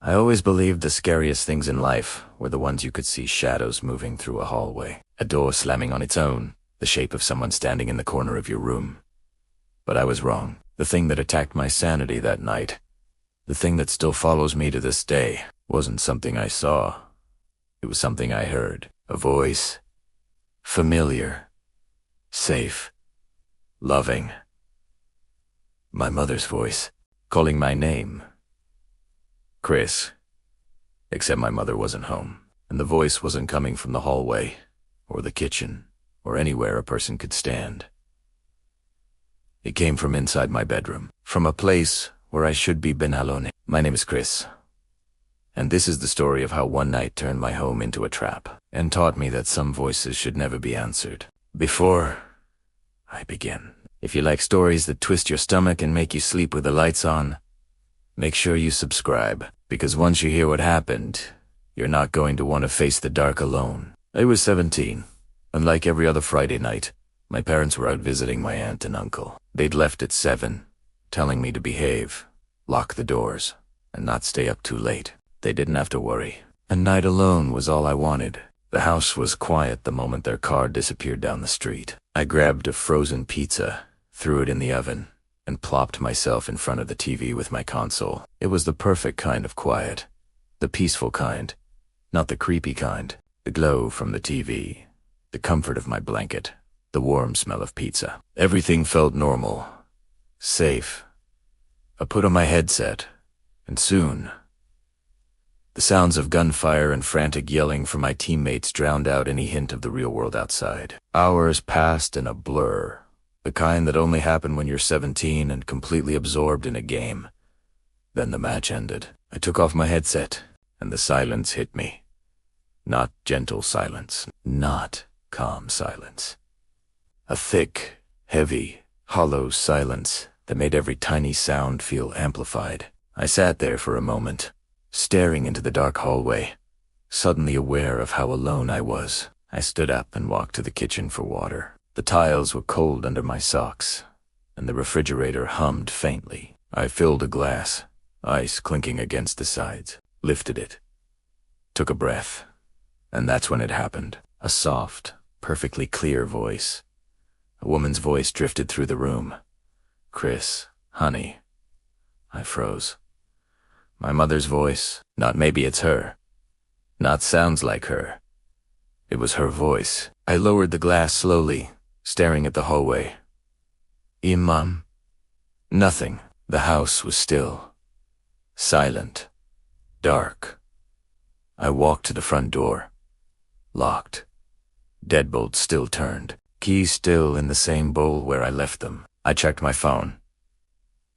I always believed the scariest things in life were the ones you could see shadows moving through a hallway, a door slamming on its own, the shape of someone standing in the corner of your room. But I was wrong. The thing that attacked my sanity that night, the thing that still follows me to this day, wasn't something I saw. It was something I heard. A voice. Familiar. Safe. Loving. My mother's voice, calling my name. Chris. Except my mother wasn't home, and the voice wasn't coming from the hallway, or the kitchen, or anywhere a person could stand. It came from inside my bedroom, from a place where I should be been alone. My name is Chris, and this is the story of how one night turned my home into a trap, and taught me that some voices should never be answered. Before I begin, if you like stories that twist your stomach and make you sleep with the lights on, make sure you subscribe, because once you hear what happened, you're not going to want to face the dark alone. I was 17, and like every other Friday night, my parents were out visiting my aunt and uncle. They'd left at 7, telling me to behave, lock the doors, and not stay up too late. They didn't have to worry. A night alone was all I wanted. The house was quiet the moment their car disappeared down the street. I grabbed a frozen pizza, threw it in the oven, and plopped myself in front of the TV with my console. It was the perfect kind of quiet. The peaceful kind, not the creepy kind. The glow from the TV, the comfort of my blanket, the warm smell of pizza. Everything felt normal, safe. I put on my headset, and soon, the sounds of gunfire and frantic yelling from my teammates drowned out any hint of the real world outside. Hours passed in a blur. The kind that only happen when you're 17 and completely absorbed in a game. Then the match ended. I took off my headset, and the silence hit me. Not gentle silence, not calm silence. A thick, heavy, hollow silence that made every tiny sound feel amplified. I sat there for a moment, staring into the dark hallway, suddenly aware of how alone I was. I stood up and walked to the kitchen for water. The tiles were cold under my socks, and the refrigerator hummed faintly. I filled a glass, ice clinking against the sides, lifted it, took a breath, and that's when it happened. A soft, perfectly clear voice. A woman's voice drifted through the room. Chris, honey. I froze. My mother's voice, not maybe it's her, not sounds like her. It was her voice. I lowered the glass slowly, staring at the hallway. Mom? Nothing. The house was still. Silent. Dark. I walked to the front door. Locked. Deadbolts still turned. Keys still in the same bowl where I left them. I checked my phone.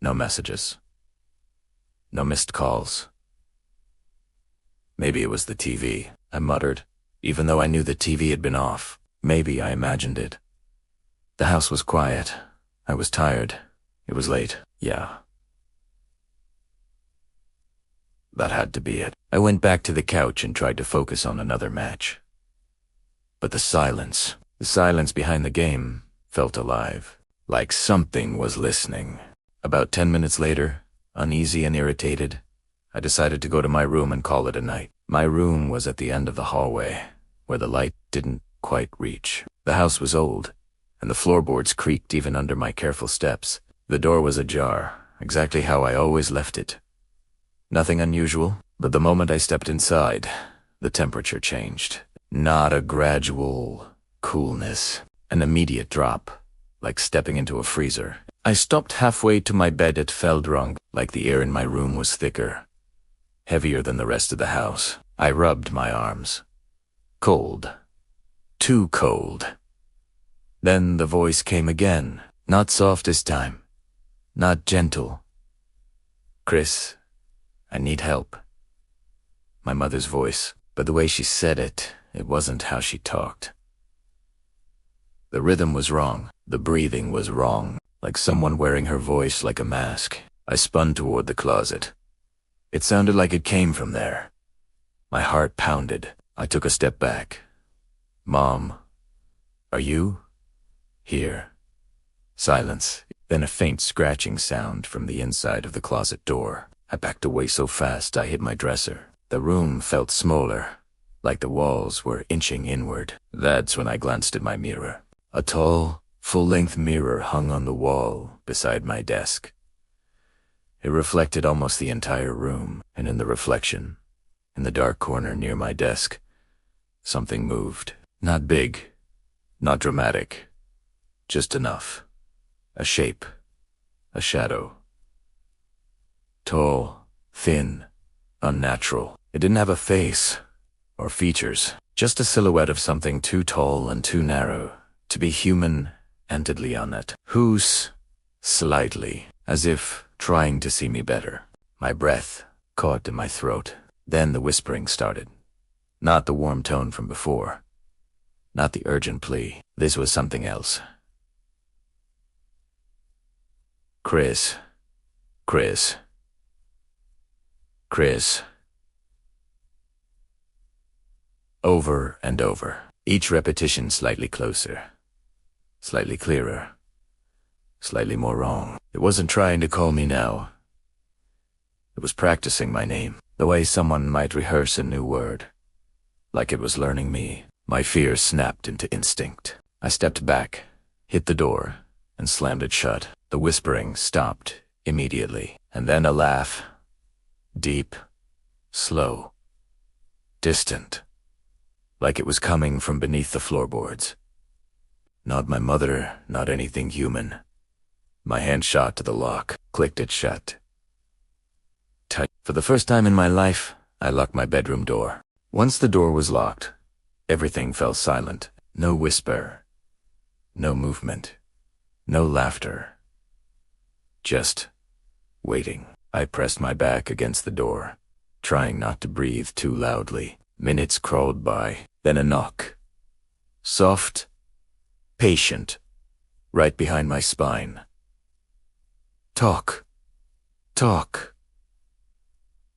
No messages. No missed calls. Maybe it was the TV, I muttered, even though I knew the TV had been off. Maybe I imagined it. The house was quiet. I was tired. It was late. Yeah. That had to be it. I went back to the couch and tried to focus on another match. But the silence behind the game, felt alive. Like something was listening. About 10 minutes later, uneasy and irritated, I decided to go to my room and call it a night. My room was at the end of the hallway, where the light didn't quite reach. The house was old, and the floorboards creaked even under my careful steps. The door was ajar, exactly how I always left it. Nothing unusual, but the moment I stepped inside, the temperature changed. Not a gradual coolness, an immediate drop, like stepping into a freezer. I stopped halfway to my bed at Feldrung, like the air in my room was thicker, heavier than the rest of the house. I rubbed my arms. Cold. Too cold. Then the voice came again, not soft this time, not gentle. Chris, I need help. My mother's voice, but the way she said it, it wasn't how she talked. The rhythm was wrong, the breathing was wrong, like someone wearing her voice like a mask. I spun toward the closet. It sounded like it came from there. My heart pounded. I took a step back. Mom, are you here? Silence, then a faint scratching sound from the inside of the closet door. I backed away so fast I hit my dresser. The room felt smaller, like the walls were inching inward. That's when I glanced at my mirror. A tall, full-length mirror hung on the wall beside my desk. It reflected almost the entire room, and in the reflection, in the dark corner near my desk, something moved. Not big, not dramatic, just enough. A shape, a shadow. Tall, thin, unnatural. It didn't have a face or features, just a silhouette of something too tall and too narrow to be human and deadly on it. Who's slightly, as if trying to see me better. My breath caught in my throat. Then the whispering started. Not the warm tone from before. Not the urgent plea. This was something else. Chris. Chris. Chris. Over and over. Each repetition slightly closer. Slightly clearer. Slightly more wrong. It wasn't trying to call me now. It was practicing my name, the way someone might rehearse a new word. Like it was learning me. My fear snapped into instinct. I stepped back, hit the door, and slammed it shut. The whispering stopped immediately, and then a laugh. Deep, slow, distant, like it was coming from beneath the floorboards. Not my mother, not anything human. My hand shot to the lock, clicked it shut. Tight. For the first time in my life, I locked my bedroom door. Once the door was locked, everything fell silent. No whisper, no movement, no laughter. Just waiting. I pressed my back against the door, trying not to breathe too loudly. Minutes crawled by, then a knock. Soft, patient, right behind my spine. Talk. Talk.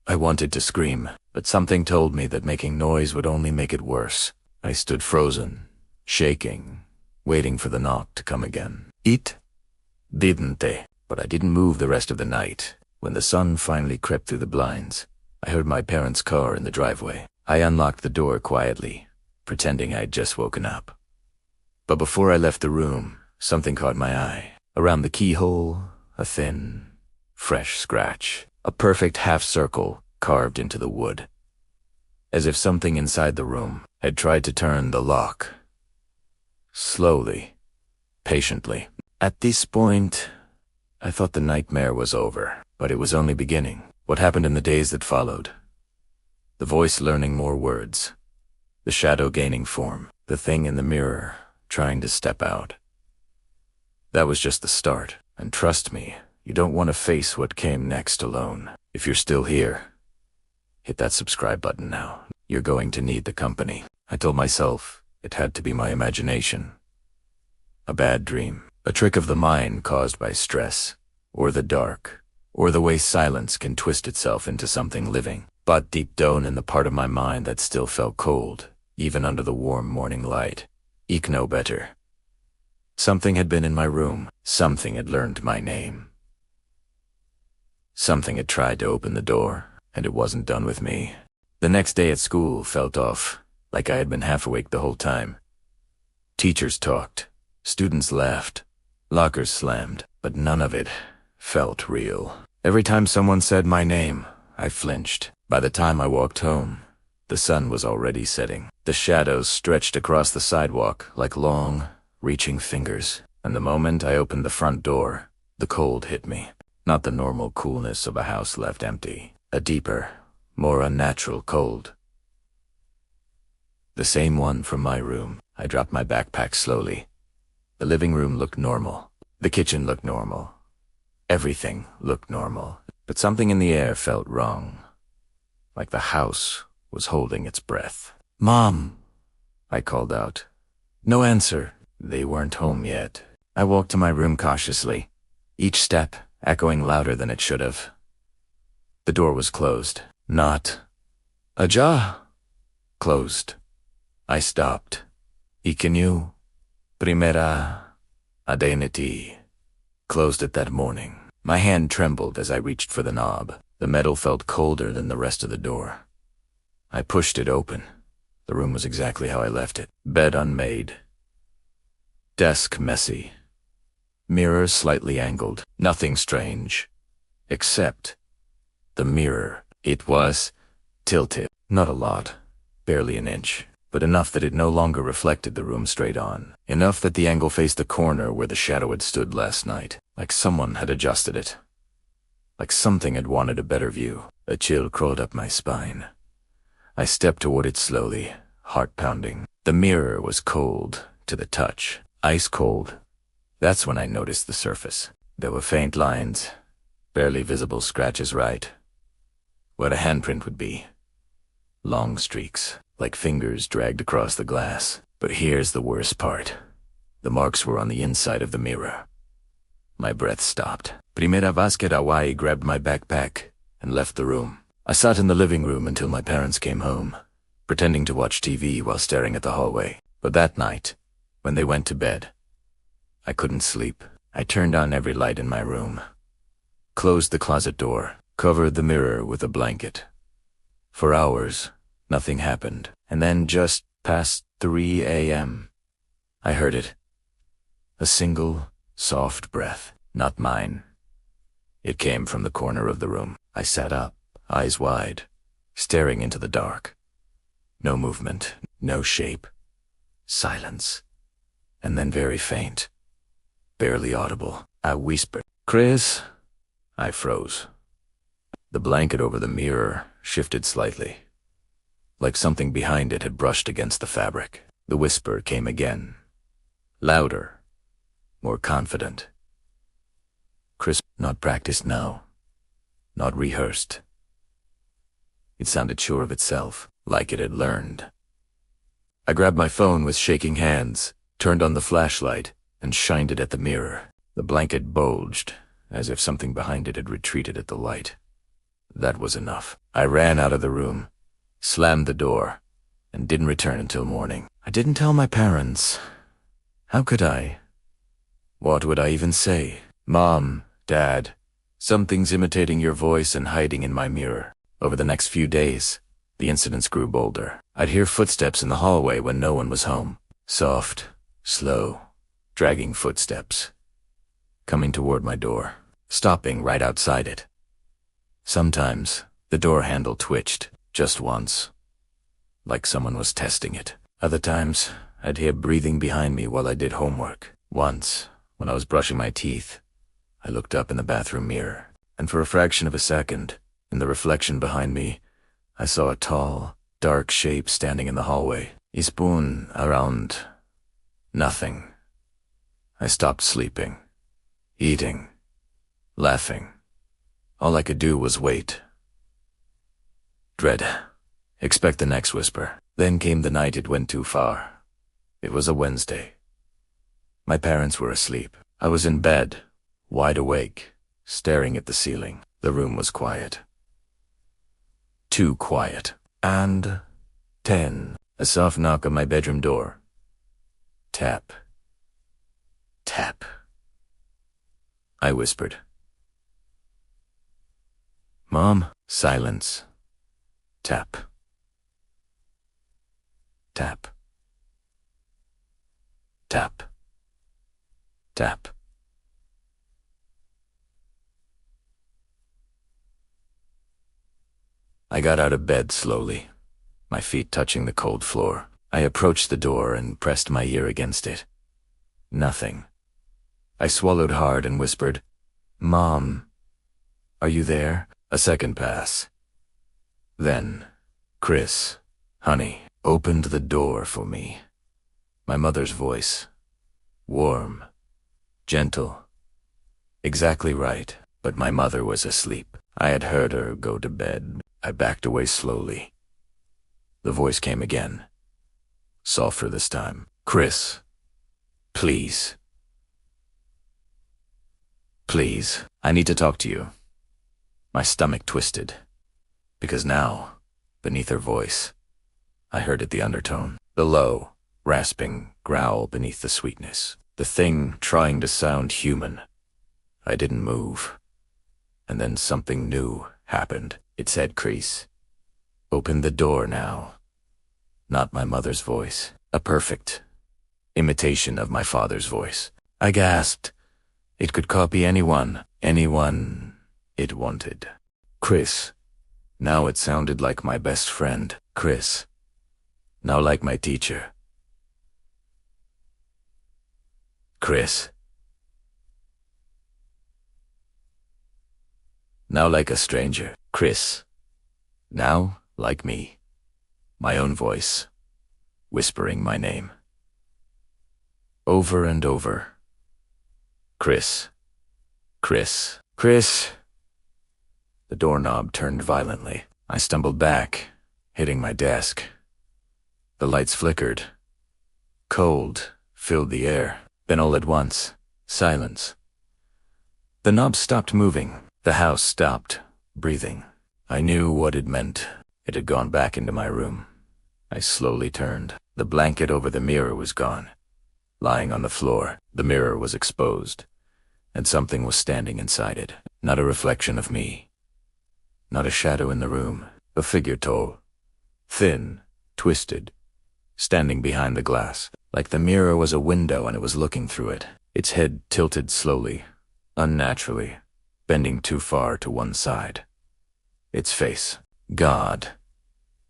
I wanted to scream, but something told me that making noise would only make it worse. I stood frozen, shaking, waiting for the knock to come again. It didn't, but I didn't move the rest of the night. When the sun finally crept through the blinds, I heard my parents' car in the driveway. I unlocked the door quietly, pretending I'd just woken up. But before I left the room, something caught my eye. Around the keyhole, a thin, fresh scratch. A perfect half-circle carved into the wood. As if something inside the room had tried to turn the lock. Slowly, patiently. At this point, I thought the nightmare was over, but it was only beginning. What happened in the days that followed? The voice learning more words. The shadow gaining form. The thing in the mirror trying to step out. That was just the start. And trust me, you don't want to face what came next alone. If you're still here, hit that subscribe button now. You're going to need the company. I told myself it had to be my imagination. A bad dream. A trick of the mind caused by stress, or the dark, or the way silence can twist itself into something living. But deep down in the part of my mind that still felt cold, even under the warm morning light, eke no better. Something had been in my room. Something had learned my name. Something had tried to open the door, and it wasn't done with me. The next day at school felt off, like I had been half awake the whole time. Teachers talked, students laughed, lockers slammed, but none of it felt real. Every time someone said my name, I flinched. By the time I walked home, the sun was already setting. The shadows stretched across the sidewalk like long, reaching fingers, and the moment I opened the front door, the cold hit me. Not the normal coolness of a house left empty. A deeper, more unnatural cold. The same one from my room. I dropped my backpack slowly. The living room looked normal. The kitchen looked normal. Everything looked normal. But something in the air felt wrong. Like the house was holding its breath. "Mom!" I called out. No answer. They weren't home yet. I walked to my room cautiously, each step echoing louder than it should have. The door was closed. Not ajar. Closed. I stopped. Ikinu. Primera. Identity. Closed it that morning. My hand trembled as I reached for the knob. The metal felt colder than the rest of the door. I pushed it open. The room was exactly how I left it. Bed unmade. Desk messy. Mirror slightly angled. Nothing strange. Except the mirror. It was tilted. Not a lot. Barely an inch. But enough that it no longer reflected the room straight on. Enough that the angle faced the corner where the shadow had stood last night. Like someone had adjusted it. Like something had wanted a better view. A chill crawled up my spine. I stepped toward it slowly, heart pounding. The mirror was cold to the touch. Ice cold. That's when I noticed the surface. There were faint lines. Barely visible scratches right. Where a handprint would be. Long streaks, like fingers dragged across the glass. But here's the worst part. The marks were on the inside of the mirror. My breath stopped. Primera vez que Hawaii grabbed my backpack and left the room. I sat in the living room until my parents came home, pretending to watch TV while staring at the hallway. But that night, when they went to bed, I couldn't sleep. I turned on every light in my room, closed the closet door, covered the mirror with a blanket. For hours, nothing happened. And then just past 3 a.m., I heard it. A single, soft breath, not mine. It came from the corner of the room. I sat up, eyes wide, staring into the dark. No movement, no shape. Silence. And then very faint, barely audible. I whispered, "Chris?" I froze. The blanket over the mirror shifted slightly, like something behind it had brushed against the fabric. The whisper came again, louder, more confident. Chris, not practiced now, not rehearsed. It sounded sure of itself, like it had learned. I grabbed my phone with shaking hands, turned on the flashlight, and shined it at the mirror. The blanket bulged, as if something behind it had retreated at the light. That was enough. I ran out of the room, slammed the door, and didn't return until morning. I didn't tell my parents. How could I? What would I even say? "Mom, Dad, something's imitating your voice and hiding in my mirror." Over the next few days, the incidents grew bolder. I'd hear footsteps in the hallway when no one was home. Soft, slow, dragging footsteps. Coming toward my door, stopping right outside it. Sometimes, the door handle twitched, just once. Like someone was testing it. Other times, I'd hear breathing behind me while I did homework. Once, when I was brushing my teeth, I looked up in the bathroom mirror, and for a fraction of a second, in the reflection behind me, I saw a tall, dark shape standing in the hallway. He spun around nothing. I stopped sleeping, eating, laughing. All I could do was wait. Dread. Expect the next whisper. Then came the night it went too far. It was a Wednesday. My parents were asleep. I was in bed, wide awake, staring at the ceiling. The room was quiet. Too quiet. And 10. A soft knock on my bedroom door. Tap. Tap. I whispered. "Mom?" Silence. Tap. Tap. Tap. Tap. I got out of bed slowly, my feet touching the cold floor. I approached the door and pressed my ear against it. Nothing. I swallowed hard and whispered, "Mom, are you there?" A second pass. Then, "Chris, honey," opened the door for me. My mother's voice. Warm. Gentle. Exactly right, but my mother was asleep. I had heard her go to bed. I backed away slowly. The voice came again. Softer this time. "Chris, please. Please, I need to talk to you." My stomach twisted, because now, beneath her voice, I heard it the undertone. The low, rasping growl beneath the sweetness. The thing trying to sound human. I didn't move. And then something new happened. It said, "Crease. Open the door now." Not my mother's voice. A perfect imitation of my father's voice. I gasped. It could copy anyone it wanted. Chris. Now it sounded like my best friend. Chris. Now like my teacher. Chris. Now like a stranger. Chris. Now like me. My own voice, whispering my name. Over and over. Chris. Chris. Chris. The doorknob turned violently. I stumbled back, hitting my desk. The lights flickered. Cold filled the air. Then all at once, silence. The knob stopped moving. The house stopped breathing. I knew what it meant. It had gone back into my room. I slowly turned. The blanket over the mirror was gone. Lying on the floor, the mirror was exposed, and something was standing inside it. Not a reflection of me. Not a shadow in the room. A figure tall, thin, twisted, standing behind the glass, like the mirror was a window and it was looking through it. Its head tilted slowly, unnaturally, bending too far to one side. Its face. God.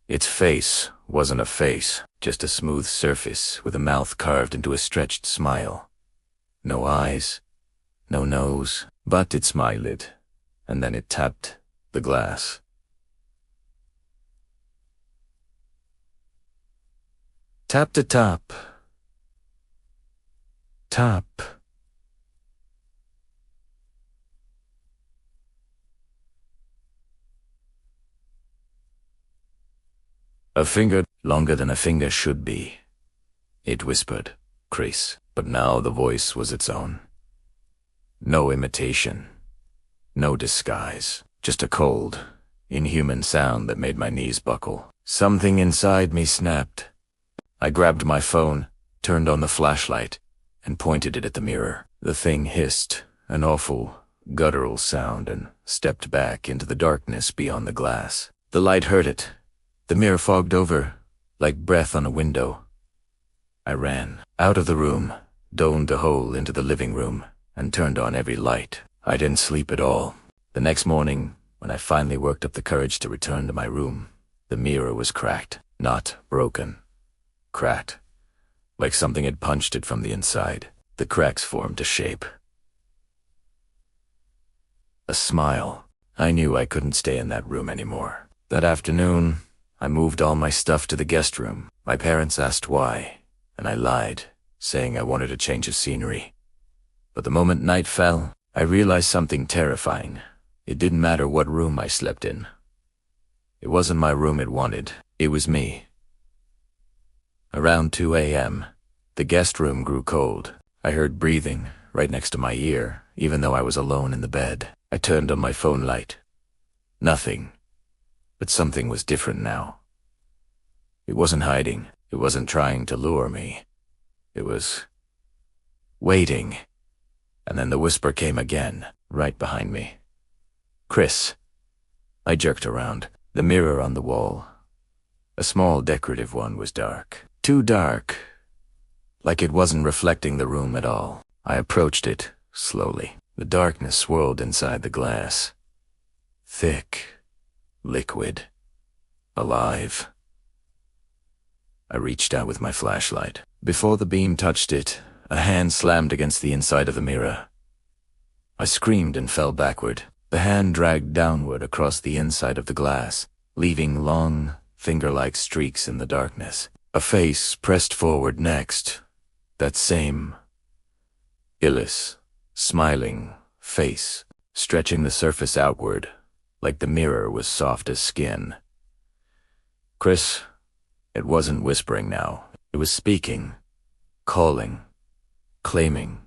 Its face wasn't a face, just a smooth surface with a mouth carved into a stretched smile. No eyes, no nose, but it smiled, and then it tapped the glass. Tap to tap. Tap. A finger longer than a finger should be. It whispered, Chris, but now the voice was its own. No imitation. No disguise. Just a cold, inhuman sound that made my knees buckle. Something inside me snapped. I grabbed my phone, turned on the flashlight, and pointed it at the mirror. The thing hissed, an awful, guttural sound, and stepped back into the darkness beyond the glass. The light hurt it. The mirror fogged over, like breath on a window. I ran out of the room, donned a hole into the living room, and turned on every light. I didn't sleep at all. The next morning, when I finally worked up the courage to return to my room, the mirror was cracked, not broken. Cracked, like something had punched it from the inside. The cracks formed a shape. A smile. I knew I couldn't stay in that room anymore. That afternoon, I moved all my stuff to the guest room. My parents asked why, and I lied, saying I wanted a change of scenery. But the moment night fell, I realized something terrifying. It didn't matter what room I slept in. It wasn't my room it wanted. It was me. Around 2 a.m., the guest room grew cold. I heard breathing right next to my ear, even though I was alone in the bed. I turned on my phone light. Nothing. But something was different now. It wasn't hiding. It wasn't trying to lure me. It was waiting. And then the whisper came again, right behind me. Chris. I jerked around. The mirror on the wall, a small decorative one, was dark. Too dark. Like it wasn't reflecting the room at all. I approached it, slowly. The darkness swirled inside the glass. Thick. Liquid. Alive. I reached out with my flashlight. Before the beam touched it, a hand slammed against the inside of the mirror. I screamed and fell backward. The hand dragged downward across the inside of the glass, leaving long, finger-like streaks in the darkness. A face pressed forward next. That same illness, smiling face, stretching the surface outward, like the mirror was soft as skin. Chris, it wasn't whispering now. It was speaking, calling, claiming.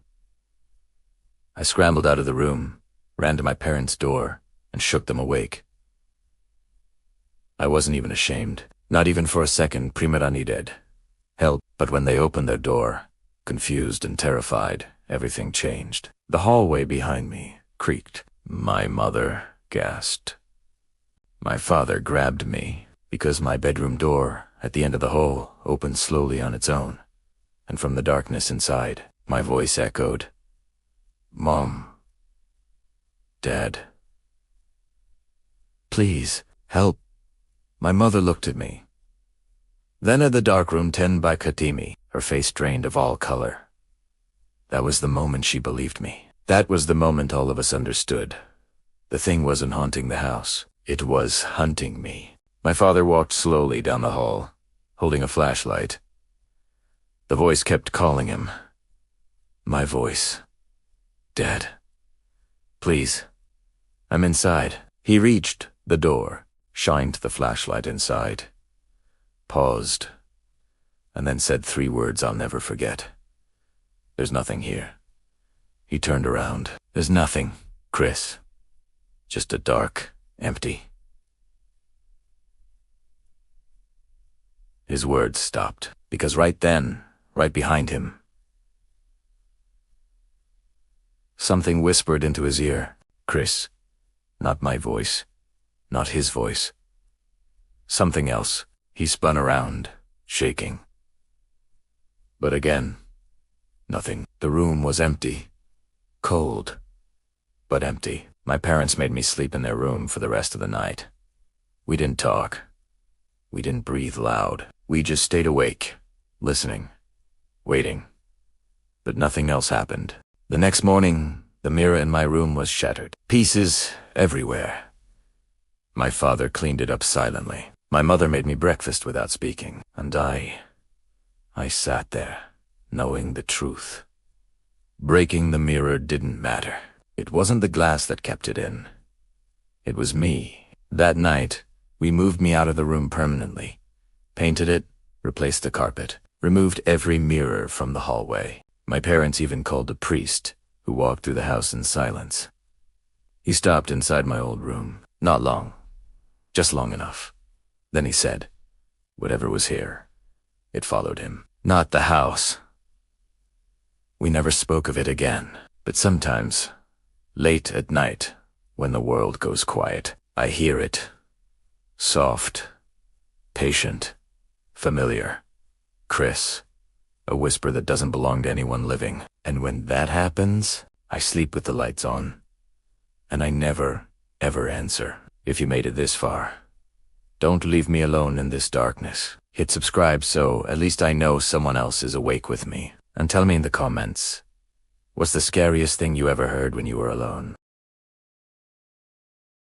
I scrambled out of the room, ran to my parents' door, and shook them awake. I wasn't even ashamed. Not even for a second prima needed help, but when they opened their door, confused and terrified, everything changed. The hallway behind me creaked. My mother gasped. My father grabbed me because my bedroom door at the end of the hall opened slowly on its own, and from the darkness inside, my voice echoed, "Mom, Dad, please, help." My mother looked at me. Then at the dark room tended by Katimi, her face drained of all color. That was the moment she believed me. That was the moment all of us understood. The thing wasn't haunting the house. It was hunting me. My father walked slowly down the hall, holding a flashlight. The voice kept calling him. My voice. "Dad, please, I'm inside." He reached the door, shined the flashlight inside, paused, and then said 3 words I'll never forget. "There's nothing here." He turned around. "There's nothing, Chris. Just a dark, empty." His words stopped, because right then, right behind him, something whispered into his ear. Chris. Not my voice. Not his voice. Something else. He spun around, shaking. But again, nothing. The room was empty. Cold, but empty. My parents made me sleep in their room for the rest of the night. We didn't talk. We didn't breathe loud. We just stayed awake, listening, waiting. But nothing else happened. The next morning, the mirror in my room was shattered. Pieces everywhere. My father cleaned it up silently. My mother made me breakfast without speaking. And I sat there, knowing the truth. Breaking the mirror didn't matter. It wasn't the glass that kept it in. It was me. That night, we moved me out of the room permanently. Painted it, replaced the carpet, removed every mirror from the hallway. My parents even called a priest, who walked through the house in silence. He stopped inside my old room. Not long. Just long enough. Then he said, whatever was here, it followed him. Not the house. We never spoke of it again. But sometimes, late at night, when the world goes quiet, I hear it. Soft, patient, familiar. Chris. A whisper that doesn't belong to anyone living. And when that happens, I sleep with the lights on. And I never, ever answer. If you made it this far, don't leave me alone in this darkness. Hit subscribe so at least I know someone else is awake with me. And tell me in the comments, what's the scariest thing you ever heard when you were alone?